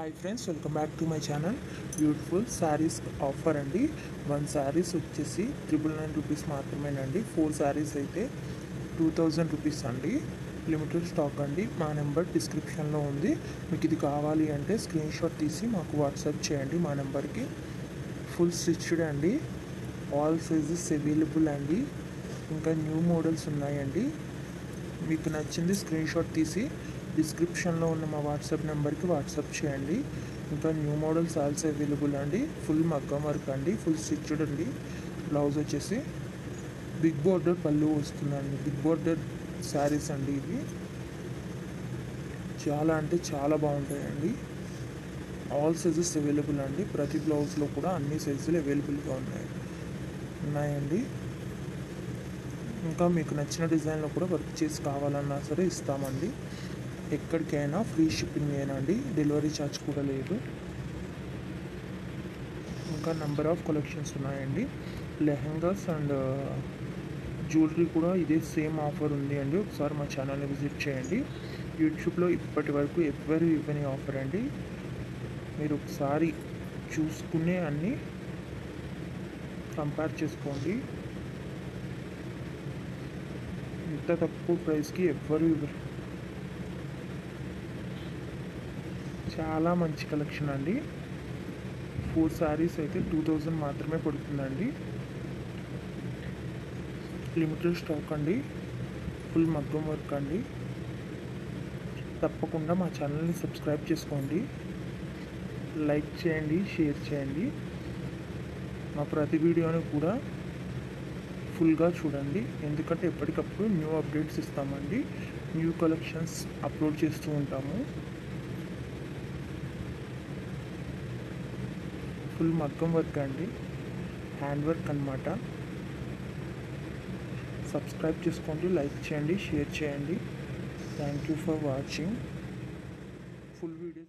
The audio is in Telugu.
Hi friends, welcome back to my channel. Beautiful saris offer అండి. 1 శారీస్ వచ్చేసి 999 రూపీస్ మాత్రమేనండి. 4 శారీస్ అయితే 2000 రూపీస్ అండి. లిమిటెడ్ స్టాక్ అండి. మా నెంబర్ డిస్క్రిప్షన్లో ఉంది. మీకు ఇది కావాలి అంటే స్క్రీన్ షాట్ తీసి మాకు వాట్సాప్ చేయండి మా నెంబర్కి. ఫుల్ స్టిచ్డ్ అండి. ఆల్ సైజెస్ అవైలబుల్ అండి. ఇంకా న్యూ మోడల్స్ ఉన్నాయండి. మీకు నచ్చింది స్క్రీన్ షాట్ తీసి డిస్క్రిప్షన్లో ఉన్న మా వాట్సాప్ నెంబర్కి వాట్సాప్ చేయండి. ఇంకా న్యూ మోడల్స్ ఆల్సో అవైలబుల్ అండి. ఫుల్ మగ్గం వర్క్ అండి, ఫుల్ స్టిచ్డ్ అండి. బ్లౌజ్ వచ్చేసి బిగ్ బోర్డర్ పళ్ళు వస్తుందండి. బిగ్ బోర్డర్ శారీస్ అండి ఇవి. చాలా అంటే చాలా బాగుంటాయండి. ఆల్ సైజెస్ అవైలబుల్ అండి. ప్రతి బ్లౌజ్లో కూడా అన్ని సైజులు అవైలబుల్గా ఉన్నాయండి. ఇంకా మీకు నచ్చిన డిజైన్లో కూడా వర్క్ చేసి కావాలన్నా సరే ఇస్తామండి. ఎక్కడికైనా ఫ్రీ షిప్పింగ్ ఏనండి, డెలివరీ ఛార్జ్ కూడా లేదు. ఇంకా నెంబర్ ఆఫ్ కలెక్షన్స్ ఉన్నాయండి. లెహంగాస్ అండ్ జ్యువెలరీ కూడా ఇదే సేమ్ ఆఫర్ ఉంది అండి. ఒకసారి మా ఛానల్ని విజిట్ చేయండి. యూట్యూబ్లో ఇప్పటి వరకు ఎవ్వరు ఇవ్వని ఆఫర్ అండి. మీరు ఒకసారి చూసుకునే అన్నీ కంపేర్ చేసుకోండి. ఇంత తక్కువ ప్రైస్కి ఎవ్వరు ఇవ్వరు. చాలా మంచి కలెక్షన్ అండి. 4 శారీస్ అయితే 2000 మాత్రమే పడుతుందండి. లిమిటెడ్ స్టాక్ అండి. ఫుల్ మగ్గం వర్క్ అండి. తప్పకుండా మా ఛానల్ని సబ్స్క్రైబ్ చేసుకోండి, లైక్ చేయండి, షేర్ చేయండి. మా ప్రతి వీడియోని కూడా ఫుల్గా చూడండి, ఎందుకంటే ఎప్పటికప్పుడు న్యూ అప్డేట్స్ ఇస్తామండి. న్యూ కలెక్షన్స్ అప్లోడ్ చేస్తూ ఉంటాము. ఫుల్ మగ్గం వర్క్ అండి, హ్యాండ్ వర్క్ అన్నమాట. సబ్స్క్రైబ్ చేసుకోండి, లైక్ చేయండి, షేర్ చేయండి. Thank you for watching. Full video